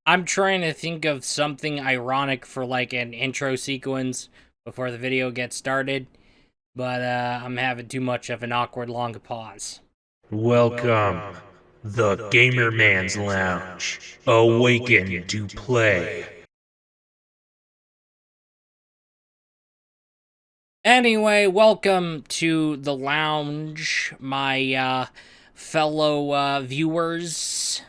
I'm trying to think of something ironic for like an intro sequence before the video gets started, but I'm having too much of an awkward long pause. Welcome, the Gamer Man's Lounge. Awaken to play. Anyway, welcome to the lounge, my fellow viewers.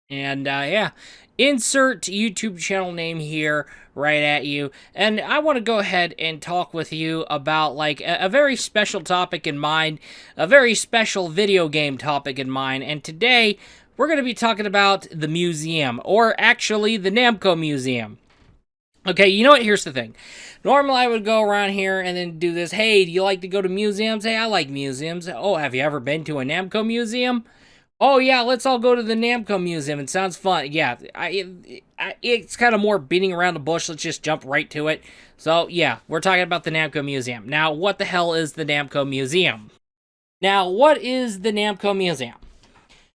And yeah, insert YouTube channel name here right at you. And I want to go ahead and talk with you about like a very special topic in mind, a very special video game topic in mind. And today we're going to be talking about the museum, or actually the Namco Museum. Okay, you know what? Here's the thing. Normally, I would go around here and then do this. Hey, do you like to go to museums? Hey, I like museums. Oh, have you ever been to a Namco museum? Oh, yeah, let's all go to the Namco Museum. It sounds fun. Yeah, it's kind of more beating around the bush. Let's just jump right to it. So, yeah, we're talking about the Namco Museum. Now, what the hell is the Namco Museum? Now, what is the Namco Museum?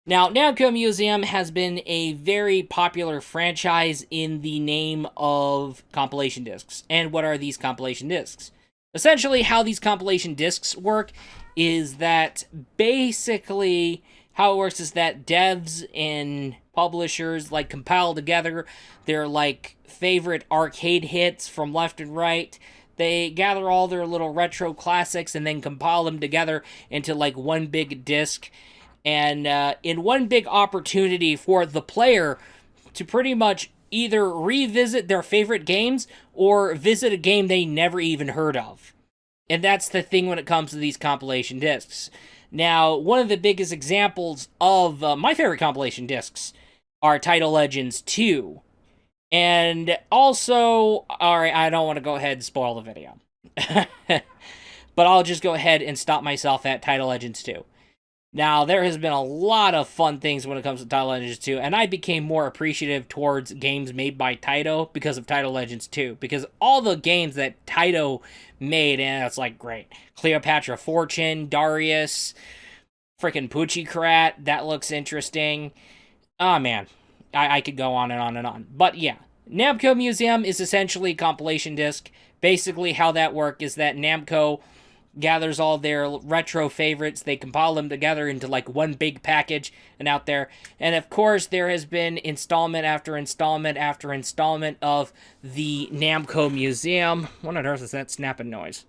Now, Namco Museum has been a very popular franchise in the name of compilation discs. And what are these compilation discs? Essentially, how these compilation discs work is that basically how it works is that devs and publishers like compile together their like favorite arcade hits from left and right. They gather all their little retro classics and then compile them together into like one big disc, and in one big opportunity for the player to pretty much either revisit their favorite games or visit a game they never even heard of. And that's the thing when it comes to these compilation discs. Now, one of the biggest examples of my favorite compilation discs are Title Legends 2. And also, alright, I don't want to go ahead and spoil the video. But I'll just go ahead and stop myself at Title Legends 2. Now, there has been a lot of fun things when it comes to Title Legends 2, and I became more appreciative towards games made by Taito because of Title Legends 2, because all the games that Taito made, and it's like, great. Cleopatra Fortune, Darius, freaking Poochie that looks interesting. Oh, man. I could go on and on and on. But yeah, Namco Museum is essentially a compilation disc. Basically, how that works is that Namco gathers all their retro favorites, they compile them together into like one big package and out there. And of course, there has been installment after installment after installment of the Namco Museum. What on earth is that snapping noise?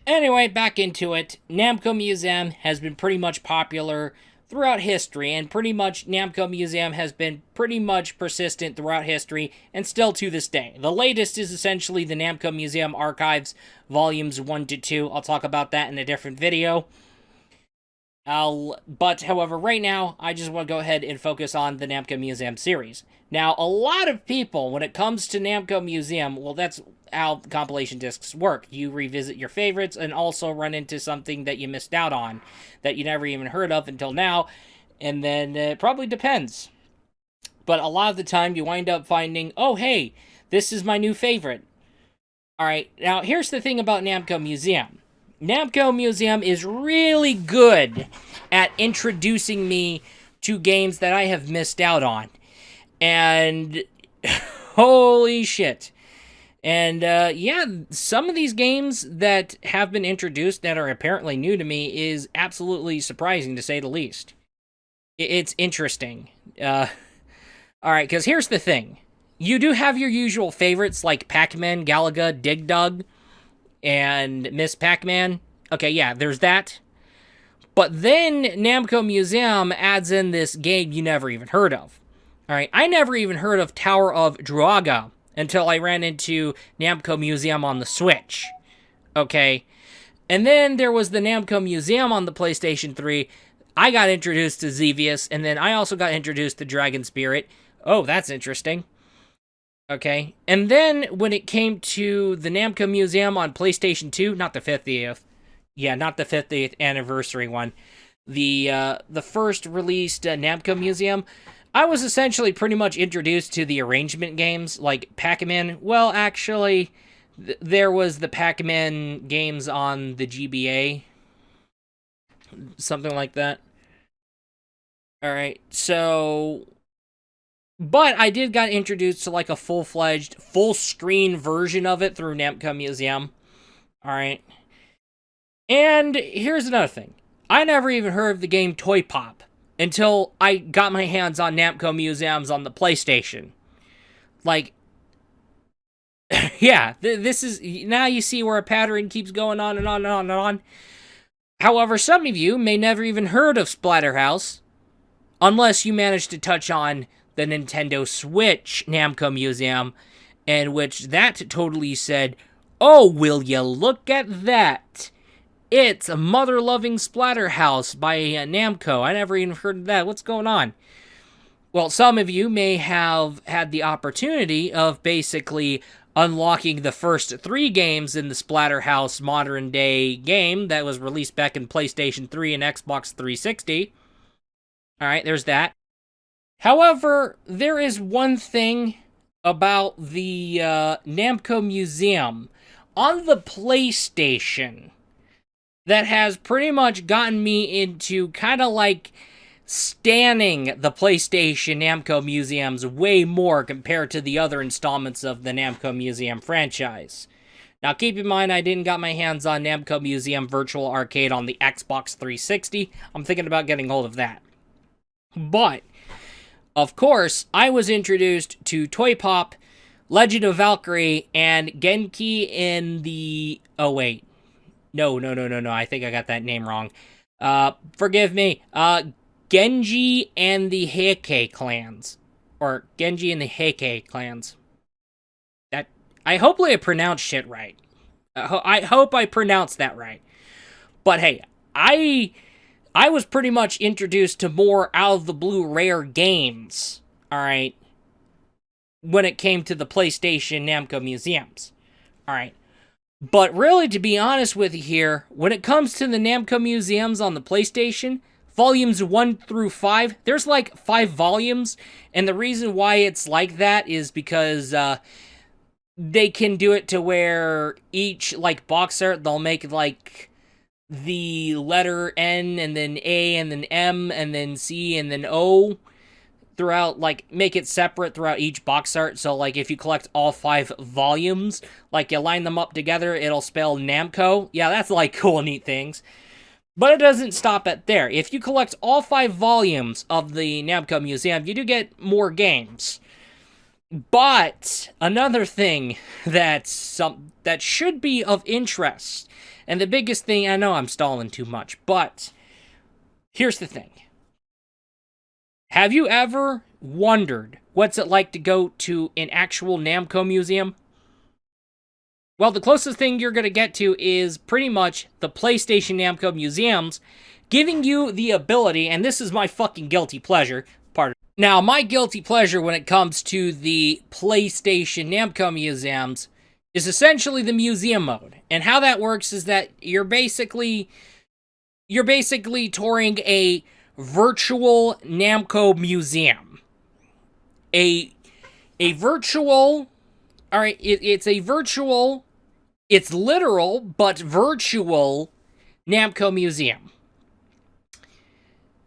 Anyway, back into it. Namco Museum has been pretty much popular throughout history, and pretty much Namco Museum has been pretty much persistent throughout history and still to this day. The latest is essentially the Namco Museum Archives Volumes 1 to 2. I'll talk about that in a different video. But however, right now, I just want to go ahead and focus on the Namco Museum series. Now, a lot of people, when it comes to Namco Museum, well, that's how compilation discs work. You revisit your favorites and also run into something that you missed out on that you never even heard of until now, and then it probably depends. But a lot of the time, you wind up finding, oh, hey, this is my new favorite. Alright, now here's the thing about Namco Museum. Namco Museum is really good at introducing me to games that I have missed out on. And holy shit. And yeah, some of these games that have been introduced that are apparently new to me is absolutely surprising, to say the least. It's interesting. Alright, because here's the thing. You do have your usual favorites like Pac-Man, Galaga, Dig Dug, and Miss Pac-Man. Okay, yeah, there's that. But then Namco Museum adds in this game you never even heard of. Alright, I never even heard of Tower of Druaga until I ran into Namco Museum on the Switch. Okay, and then there was the Namco Museum on the PlayStation 3. I got introduced to Xevious, and then I also got introduced to Dragon Spirit. Oh, that's interesting. Okay, and then when it came to the Namco Museum on PlayStation 2, not the 50th, yeah, not the 50th anniversary one, the first released Namco Museum, I was essentially pretty much introduced to the arrangement games, like Pac-Man. Well, actually, there was the Pac-Man games on the GBA, something like that. Alright, so But I did got introduced to like a full-fledged, full-screen version of it through Namco Museum. Alright. And here's another thing. I never even heard of the game Toy Pop until I got my hands on Namco Museums on the PlayStation. Like, yeah, this is... Now you see where a pattern keeps going on and on and on and on. However, some of you may never even heard of Splatterhouse, unless you managed to touch on the Nintendo Switch Namco Museum, in which that totally said, "Oh, will you look at that? It's a mother-loving Splatterhouse by Namco. I never even heard of that. What's going on?" Well, some of you may have had the opportunity of basically unlocking the first 3 games in the Splatterhouse modern-day game that was released back in PlayStation 3 and Xbox 360. Alright, there's that. However, there is one thing about the Namco Museum on the PlayStation that has pretty much gotten me into kind of like standing the PlayStation Namco Museums way more compared to the other installments of the Namco Museum franchise. Now, keep in mind, I didn't got my hands on Namco Museum Virtual Arcade on the Xbox 360. I'm thinking about getting hold of that. But, of course, I was introduced to Toy Pop, Legend of Valkyrie, and Genki in the... Oh, wait. No. I think I got that name wrong. Forgive me. Genji and the Heike clans. Or Genji and the Heike clans. I hopefully I pronounced shit right. I hope I pronounced that right. But hey, I was pretty much introduced to more out-of-the-blue rare games, alright, when it came to the PlayStation Namco Museums. Alright. But really, to be honest with you here, when it comes to the Namco Museums on the PlayStation, Volumes 1 through 5, there's like 5 volumes, and the reason why it's like that is because they can do it to where each, like, box art, they'll make, like, the letter N, and then A, and then M, and then C, and then O throughout, like, make it separate throughout each box art. So, like, if you collect all 5 volumes, like, you line them up together, it'll spell Namco. Yeah, that's, like, cool, neat things. But it doesn't stop at there. If you collect all 5 volumes of the Namco Museum, you do get more games. But another thing that should be of interest, and the biggest thing, I know I'm stalling too much, but here's the thing. Have you ever wondered what's it like to go to an actual Namco museum? Well, the closest thing you're going to get to is pretty much the PlayStation Namco Museums, giving you the ability, and this is my fucking guilty pleasure, part of it. Now, my guilty pleasure when it comes to the PlayStation Namco Museums is essentially the museum mode. And how that works is that you're basically touring a virtual Namco museum. A virtual... Alright, it's a virtual... It's literal, but virtual Namco Museum.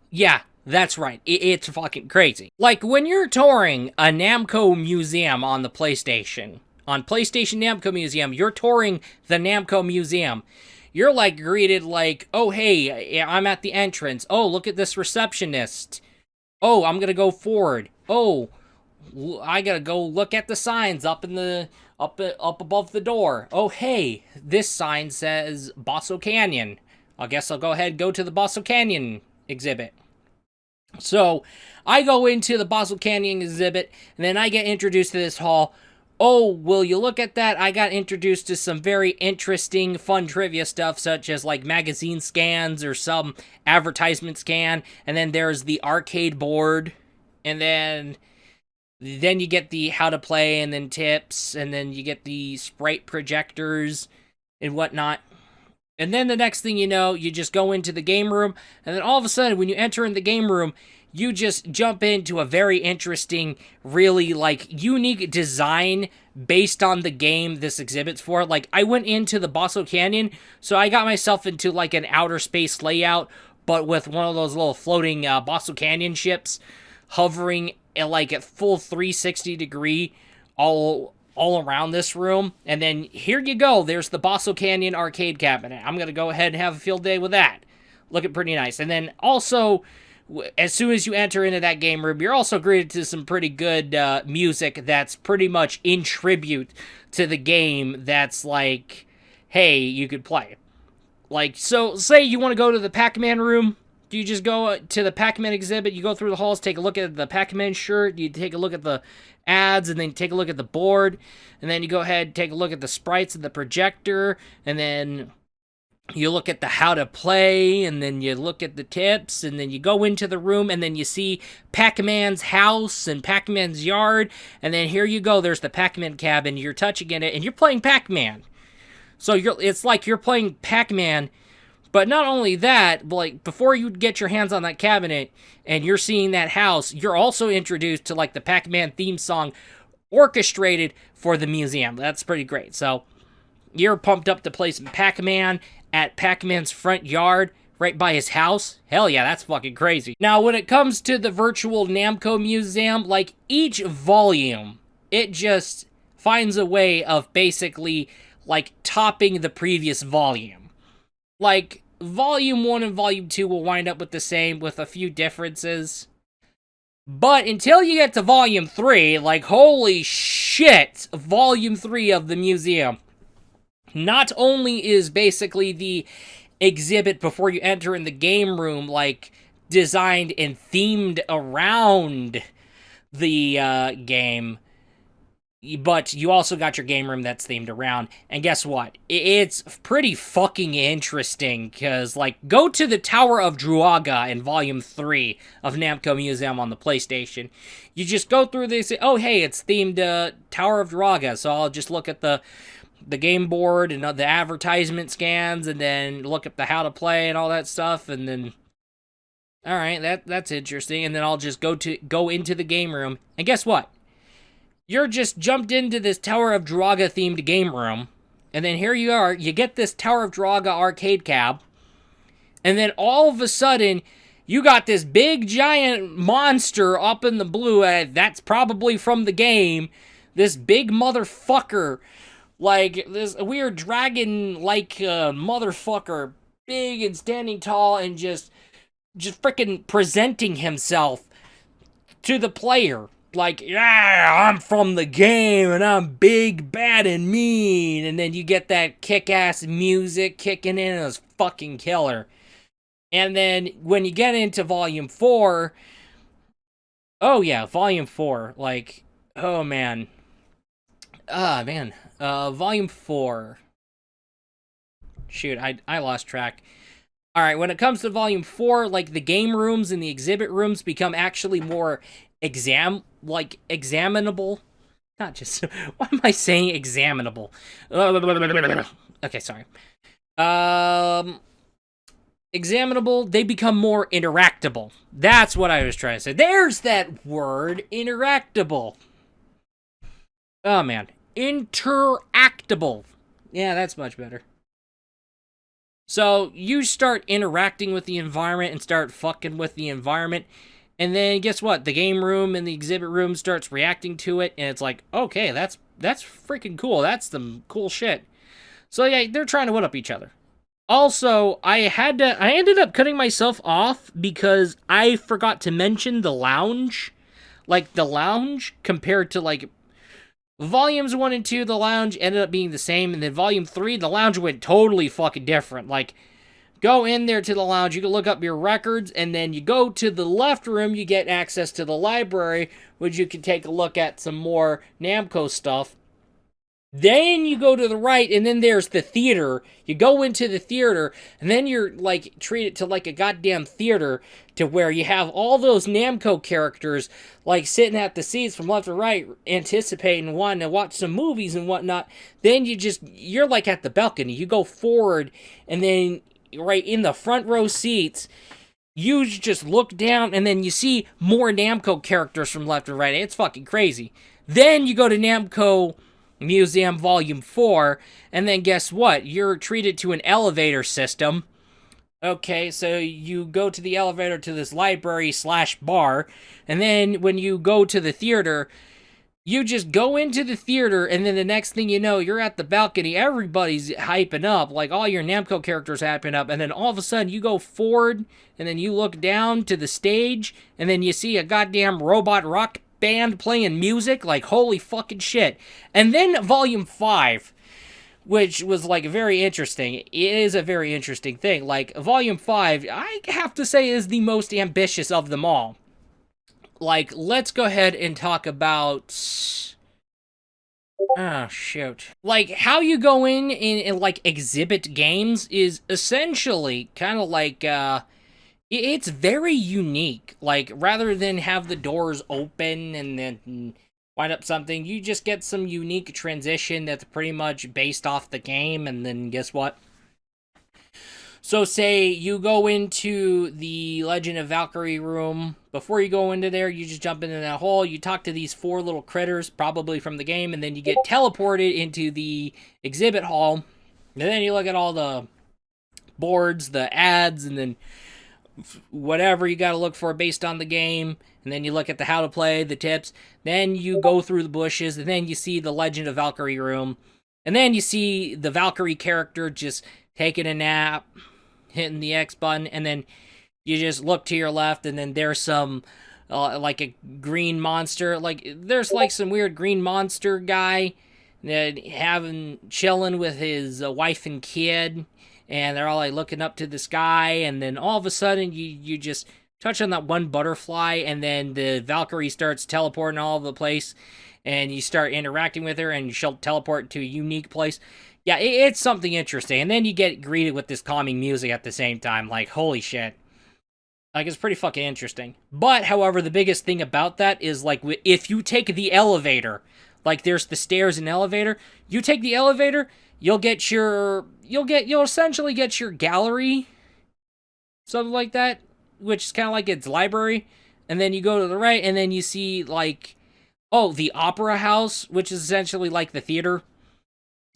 Yeah, that's right. It's fucking crazy. Like, when you're touring a Namco Museum on the PlayStation, on PlayStation Namco Museum, you're touring the Namco Museum. You're, like, greeted like, oh, hey, I'm at the entrance. Oh, look at this receptionist. Oh, I'm gonna go forward. Oh, I gotta go look at the signs up in the... up above the door. Oh, hey, this sign says Basso Canyon. I guess I'll go ahead and go to the Basso Canyon exhibit. So, I go into the Basso Canyon exhibit, and then I get introduced to this hall. Oh, will you look at that? I got introduced to some very interesting, fun trivia stuff, such as, like, magazine scans or some advertisement scan. And then there's the arcade board. And then you get the how to play, and then tips, and then you get the sprite projectors and whatnot. And then the next thing you know, you just go into the game room, and then all of a sudden, when you enter in the game room, you just jump into a very interesting, really, like, unique design based on the game this exhibit's for. Like, I went into the Basso Canyon, so I got myself into, like, an outer space layout, but with one of those little floating Basso Canyon ships hovering like at full 360 degree all around this room. And then here you go. There's the Basso Canyon arcade cabinet. I'm going to go ahead and have a field day with that. Looking pretty nice. And then also, as soon as you enter into that game room, you're also greeted to some pretty good music that's pretty much in tribute to the game that's like, hey, you could play. Like, so say you want to go to the Pac-Man room. Do you just go to the Pac-Man exhibit, you go through the halls, take a look at the Pac-Man shirt, you take a look at the ads, and then take a look at the board, and then you go ahead, take a look at the sprites of the projector, and then you look at the how to play, and then you look at the tips, and then you go into the room, and then you see Pac-Man's house and Pac-Man's yard, and then here you go, there's the Pac-Man cabin, you're touching it, and you're playing Pac-Man. So it's like you're playing Pac-Man. But not only that, like, before you get your hands on that cabinet and you're seeing that house, you're also introduced to, like, the Pac-Man theme song orchestrated for the museum. That's pretty great. So, you're pumped up to play some Pac-Man at Pac-Man's front yard, right by his house. Hell yeah, that's fucking crazy. Now, when it comes to the virtual Namco Museum, like, each volume, it just finds a way of basically, like, topping the previous volume. Like, Volume 1 and Volume 2 will wind up with the same, with a few differences. But until you get to Volume 3, like, holy shit, Volume 3 of the museum. Not only is basically the exhibit before you enter in the game room, like, designed and themed around the game, but you also got your game room that's themed around. And guess what? It's pretty fucking interesting, because, like, go to the Tower of Druaga in Volume 3 of Namco Museum on the PlayStation. You just go through this, oh, hey, it's themed Tower of Druaga, so I'll just look at the game board and the advertisement scans, and then look at the how to play and all that stuff, and then, alright, that's interesting, and then I'll just go into the game room, and guess what? You're just jumped into this Tower of Druaga themed game room, and then here you are, you get this Tower of Druaga arcade cab, and then all of a sudden, you got this big giant monster up in the blue, that's probably from the game, this big motherfucker, like this weird dragon-like motherfucker, big and standing tall, and just freaking presenting himself to the player. Like, yeah, I'm from the game, and I'm big, bad, and mean. And then you get that kick-ass music kicking in, and it's fucking killer. And then when you get into Volume 4, oh yeah, Volume 4, like, oh man. Volume 4. Shoot, I lost track. Alright, when it comes to Volume 4, like, the game rooms and the exhibit rooms become actually more examinable. Not just, why am I saying examinable? Okay, sorry. Examinable, they become more interactable. That's what I was trying to say. There's that word, interactable. Oh, man. Interactable. Yeah, that's much better. So, you start interacting with the environment and start fucking with the environment. And then, guess what? The game room and the exhibit room starts reacting to it. And it's like, okay, that's freaking cool. That's some cool shit. So, yeah, they're trying to one up each other. Also, I ended up cutting myself off because I forgot to mention the lounge. Like, the lounge compared to, like, Volumes 1 and 2, the lounge ended up being the same. And then Volume 3, the lounge went totally fucking different. Like, go in there to the lounge, you can look up your records, and then you go to the left room, you get access to the library, which you can take a look at some more Namco stuff. Then you go to the right, and then there's the theater. You go into the theater, and then you're, like, treated to, like, a goddamn theater to where you have all those Namco characters, like, sitting at the seats from left to right, anticipating wanting to watch some movies and whatnot. Then you're, like, at the balcony. You go forward, and then right in the front row seats, you just look down, and then you see more Namco characters from left to right. It's fucking crazy. Then you go to Namco Museum Volume 4, and then guess what? You're treated to an elevator system. Okay, so you go to the elevator to this library slash bar, and then when you go to the theater, you just go into the theater, and then the next thing you know, you're at the balcony. Everybody's hyping up, like all your Namco characters hyping up, and then all of a sudden you go forward, and then you look down to the stage, and then you see a goddamn robot rock band playing music. Like, holy fucking shit. And then Volume 5, which was like very interesting. It is a very interesting thing. Like, Volume 5, I have to say, is the most ambitious of them all. Like, let's go ahead and talk about... Oh, shoot. Like, how you go in like, exhibit games is essentially kind of like, it's very unique. Like, rather than have the doors open and then wind up something, you just get some unique transition that's pretty much based off the game, and then guess what? So say you go into the Legend of Valkyrie room. Before you go into there, you just jump into that hole. You talk to these 4 little critters, probably from the game, and then you get teleported into the exhibit hall. And then you look at all the boards, the ads, and then whatever you got to look for based on the game. And then you look at the how to play, the tips. Then you go through the bushes, and then you see the Legend of Valkyrie room. And then you see the Valkyrie character just taking a nap, hitting the X button, and then you just look to your left, and then there's some, like a green monster. Like, there's like some weird green monster guy that chilling with his wife and kid, and they're all like looking up to the sky, and then all of a sudden you just touch on that one butterfly, and then the Valkyrie starts teleporting all over the place, and you start interacting with her, and she'll teleport to a unique place. Yeah, it's something interesting. And then you get greeted with this calming music at the same time. Like, holy shit. Like, it's pretty fucking interesting. But, however, the biggest thing about that is, like, if you take the elevator, like, there's the stairs and elevator, you take the elevator, you'll essentially get your gallery, something like that, which is kind of like its library. And then you go to the right, and then you see, like, the opera house, which is essentially like the theater.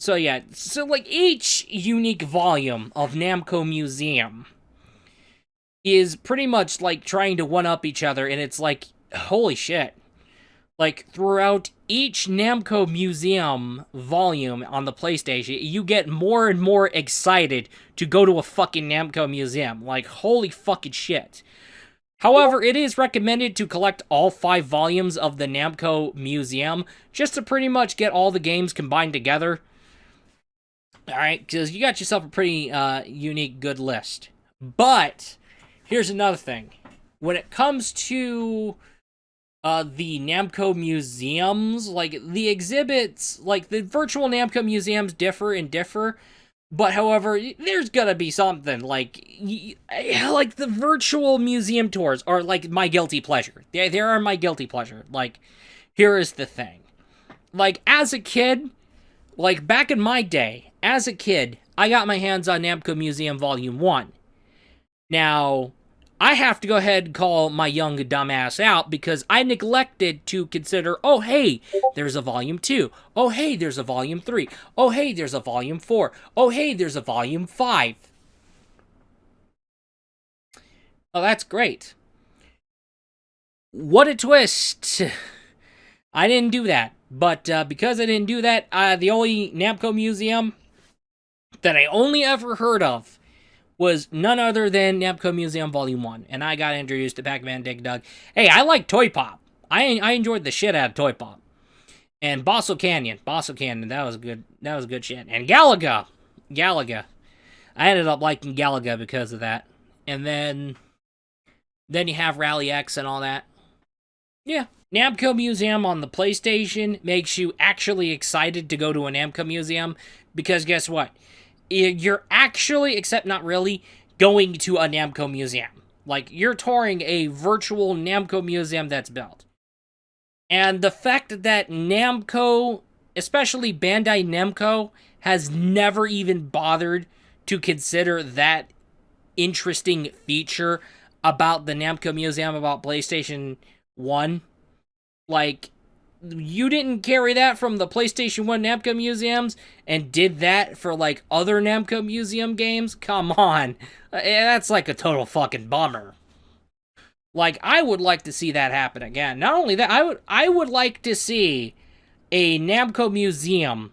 So yeah, so like each unique volume of Namco Museum is pretty much like trying to one-up each other, and it's like, holy shit. Like, throughout each Namco Museum volume on the PlayStation, you get more and more excited to go to a fucking Namco Museum. Like, holy fucking shit. However, it is recommended to collect all 5 volumes of the Namco Museum, just to pretty much get all the games combined together. Alright, because you got yourself a pretty unique, good list. But, here's another thing. When it comes to the Namco museums, like, the exhibits, like, the virtual Namco museums differ, but, however, there's gonna be something, like the virtual museum tours are, like, my guilty pleasure. They are my guilty pleasure. Like, here is the thing. Like, as a kid, like, back in my day, as a kid, I got my hands on Namco Museum Volume 1. Now, I have to go ahead and call my young dumbass out because I neglected to consider, oh, hey, there's a Volume 2. Oh, hey, there's a Volume 3. Oh, hey, there's a Volume 4. Oh, hey, there's a Volume 5. Oh, that's great. What a twist. I didn't do that. But because I didn't do that, the only Namco Museum that I only ever heard of was none other than Namco Museum Volume 1. And I got introduced to Pac-Man Dig Dug. Hey, I like Toy Pop. I enjoyed the shit out of Toy Pop. And Basso Canyon, that was good. That was good shit. And Galaga. I ended up liking Galaga because of that. And then you have Rally X and all that. Yeah. Namco Museum on the PlayStation makes you actually excited to go to a Namco Museum because guess what? You're actually, except not really, going to a Namco Museum. Like, you're touring a virtual Namco Museum that's built. And the fact that Namco, especially Bandai Namco, has never even bothered to consider that interesting feature about the Namco Museum, about PlayStation 1. Like, you didn't carry that from the PlayStation 1 Namco museums and did that for, like, other Namco museum games? Come on. That's like a total fucking bummer. Like, I would like to see that happen again. Not only that, I would like to see a Namco museum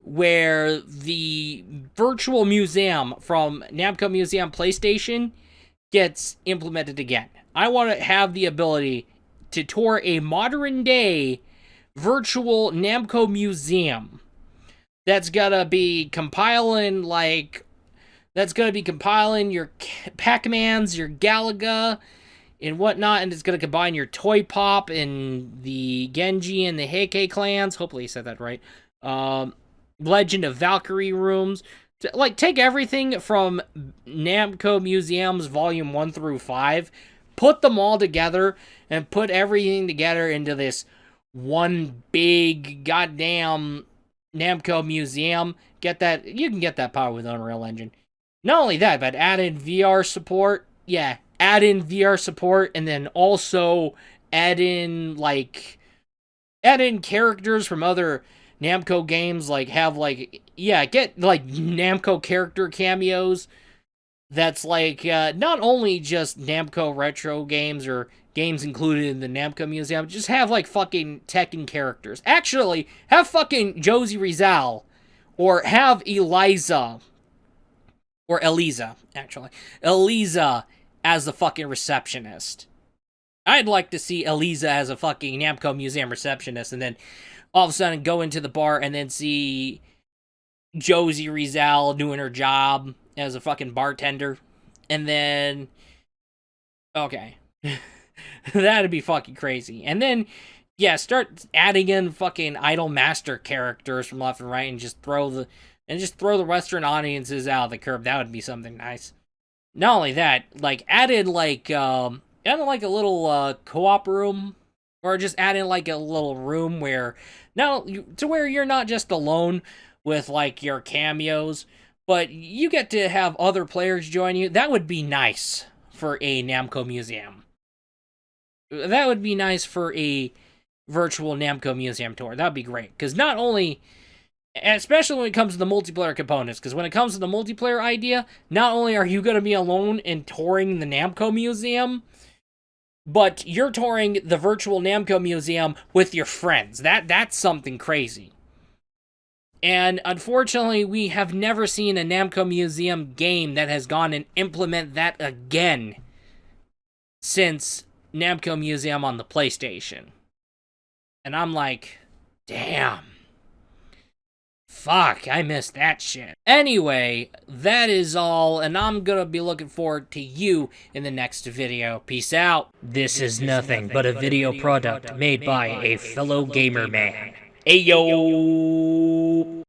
where the virtual museum from Namco Museum PlayStation gets implemented again. I want to have the ability to tour a modern day virtual Namco museum that's gonna be compiling your Pac-Mans, your Galaga, and whatnot, and it's gonna combine your Toy Pop and the Genji and the Heike clans. Hopefully, I said that right. Legend of Valkyrie rooms. Like, take everything from Namco Museums Volume 1 through 5, put them all together, and put everything together into this one big goddamn Namco Museum. You can get that power with Unreal Engine. Not only that, but add in VR support. Yeah, add in VR support, and then also add in characters from other Namco games, get Namco character cameos. That's not only just Namco retro games or games included in the Namco Museum, just have fucking Tekken characters. Actually, have fucking Josie Rizal, or have Eliza as the fucking receptionist. I'd like to see Eliza as a fucking Namco Museum receptionist, and then all of a sudden go into the bar and then see Josie Rizal doing her job as a fucking bartender. And then, okay. That'd be fucking crazy. And then, yeah, start adding in fucking Idol Master characters from left and right and just throw the Western audiences out of the curb. That would be something nice. Not only that, add in a little co-op room, or just add in a little room where you're not just alone with your cameos, but you get to have other players join you. That would be nice for a Namco museum. That would be nice for a virtual Namco museum tour. That would be great, because not only, especially when it comes to the multiplayer components, because when it comes to the multiplayer idea, not only are you going to be alone and touring the Namco museum, but you're touring the virtual Namco museum with your friends. That's something crazy. And unfortunately, we have never seen a Namco Museum game that has gone and implement that again since Namco Museum on the PlayStation. And I'm like, damn. Fuck, I missed that shit. Anyway, that is all, and I'm gonna be looking forward to you in the next video. Peace out. This is nothing but a video product made by a fellow gamer man. Ayo!